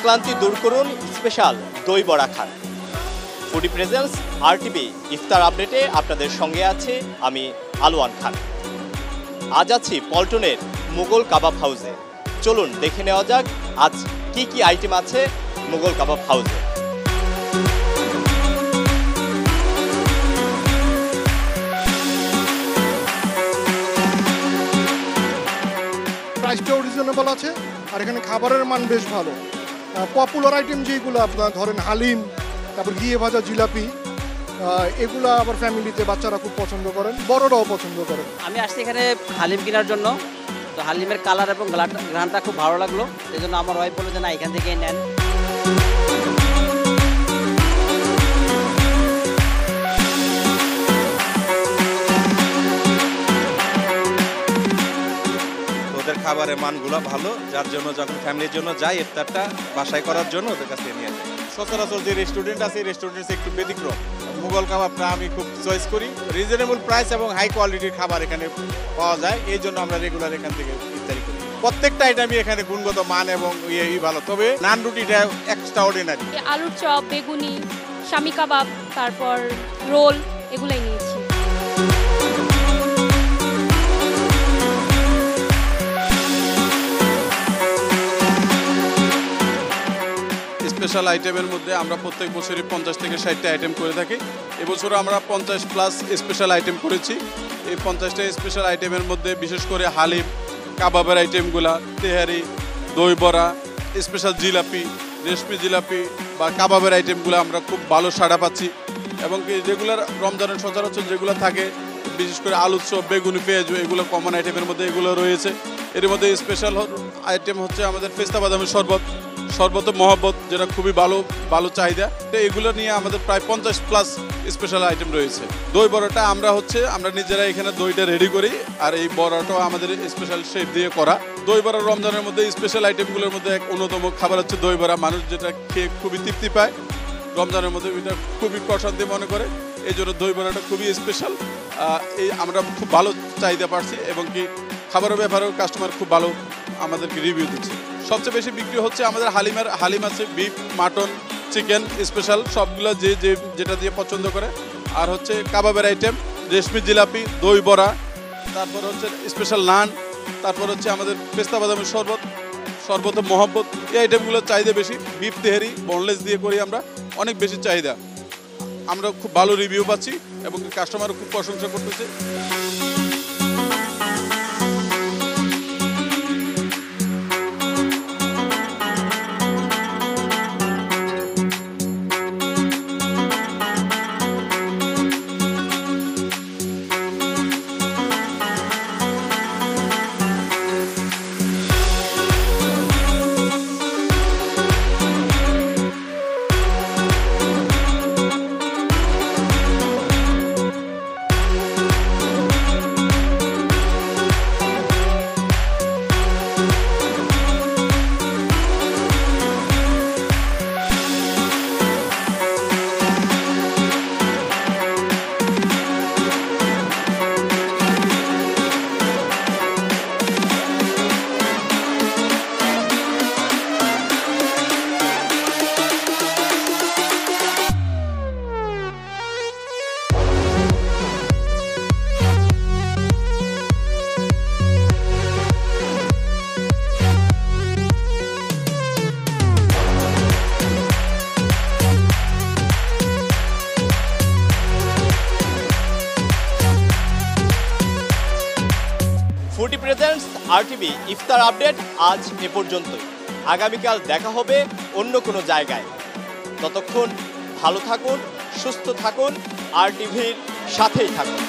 ক্লান্তি দূর করুন স্পেশাল দই বড়া খান। ফুডি প্রেজেন্স RTV ইফতার আপডেটে আপনাদের সঙ্গে আছে আমি আলোয়ান খান। আজ আছি পল্টনের মুঘল কাবাব হাউসে। চলুন দেখে নেওয়া যাক আজ কি কি আইটেম আছে মুঘল কাবাব হাউসে। প্রাইসটাও রিজনেবল আছে আর এখানে খাবারের মান বেশ ভালো। পপুলার আইটেম যেগুলো আপনার ধরেন হালিম, তারপর ঘিয়ে ভাজা জিলাপি, এগুলো আবার ফ্যামিলিতে বাচ্চারা খুব পছন্দ করেন, বড়রাও পছন্দ করেন। আমি আসছি এখানে হালিম কেনার জন্য। তো হালিমের কালার এবং গ্রানটা খুব ভালো লাগলো, সেই জন্য আমার ওয়াইফ বললো যে না এখান থেকেই নেন। ওদের খাবারের মানগুলো ভালো, যার জন্য যখন ফ্যামিলির জন্য যাই ইফতারটা বাসায় করার জন্য ওদের কাছে নিয়ে যাই। সচরাচর যে রেস্টুরেন্ট আছে রেস্টুরেন্টে একটু ব্যতিক্রম। মুঘল কাবাবটা আমি খুব চয়েস করি। রিজনেবল প্রাইস এবং হাই কোয়ালিটির খাবার এখানে পাওয়া যায়, এই জন্য আমরা রেগুলার এখান থেকে ইফতারি করি। প্রত্যেকটা আইটেমই এখানে গুণগত মান এবং ভালো, তবে নান রুটিটা এক্সট্রা অর্ডিনারি। আলুর চপ, বেগুনি, শামি কাবাব, তারপর রোল, এগুলাই নিয়েছি। স্পেশাল আইটেমের মধ্যে আমরা প্রত্যেক বছরই 50 থেকে 60টা আইটেম করে থাকি। এবছর আমরা 50+ স্পেশাল আইটেম করেছি। এই 50টা স্পেশাল আইটেমের মধ্যে বিশেষ করে হালিম, কাবাবের আইটেমগুলা, তেহারি, দই বড়া, স্পেশাল জিলাপি, রেশমি জিলাপি বা কাবাবের আইটেমগুলো আমরা খুব ভালো সাড়া পাচ্ছি। এবং কি রেগুলার রমজানের সচরাচর যেগুলো থাকে, বিশেষ করে আলুর চপ, বেগুনি, পেঁয়াজু, এগুলো কমন আইটেমের মধ্যে এগুলো রয়েছে। এর মধ্যে স্পেশাল আইটেম হচ্ছে আমাদের পেস্তা বাদামের শরবত মহব্বত, যেটা খুবই ভালো চাহিদা। তো এগুলো নিয়ে আমাদের প্রায় 50+ স্পেশাল আইটেম রয়েছে। দই বড়াটা আমরা নিজেরা এখানে দইটা রেডি করি, আর এই বড়াটাও আমাদের স্পেশাল শেপ দিয়ে করা। দই বড়া রমজানের মধ্যে স্পেশাল আইটেমগুলোর মধ্যে এক অন্যতম খাবার হচ্ছে দই বড়া। মানুষ যেটা খেয়ে খুবই তৃপ্তি পায়, রমজানের মধ্যে এটা খুবই প্রশান্তি মনে করে, এই জন্য দই বড়াটা খুবই স্পেশাল। এই আমরা খুব ভালো চাহিদা পাচ্ছি এবং কি খাবারের ব্যাপারেও কাস্টমার খুব ভালো আমাদেরকে রিভিউ দিচ্ছে। সবচেয়ে বেশি বিক্রি হচ্ছে আমাদের হালিম আছে, বিফ, মাটন, চিকেন স্পেশাল, সবগুলো যেটা দিয়ে পছন্দ করে। আর হচ্ছে কাবাবের আইটেম, রেশমি জিলাপি, দই বড়া, তারপর হচ্ছে স্পেশাল নান, তারপর হচ্ছে আমাদের পেস্তা বাদামের শরবত মহব্বত, এই আইটেমগুলোর চাহিদা বেশি। বিফ তেহারি বোনলেস দিয়ে করি আমরা, অনেক বেশি চাহিদা। আমরা খুব ভালো রিভিউ পাচ্ছি এবং কাস্টমারও খুব প্রশংসা করতেছে। ফুডি প্রেজেন্টস RTV ইফতার আপডেট আজ এ পর্যন্তই। আগামীকাল দেখা হবে অন্য কোনো জায়গায়। ততক্ষণ ভালো থাকুন, সুস্থ থাকুন, RTVর সাথেই থাকুন।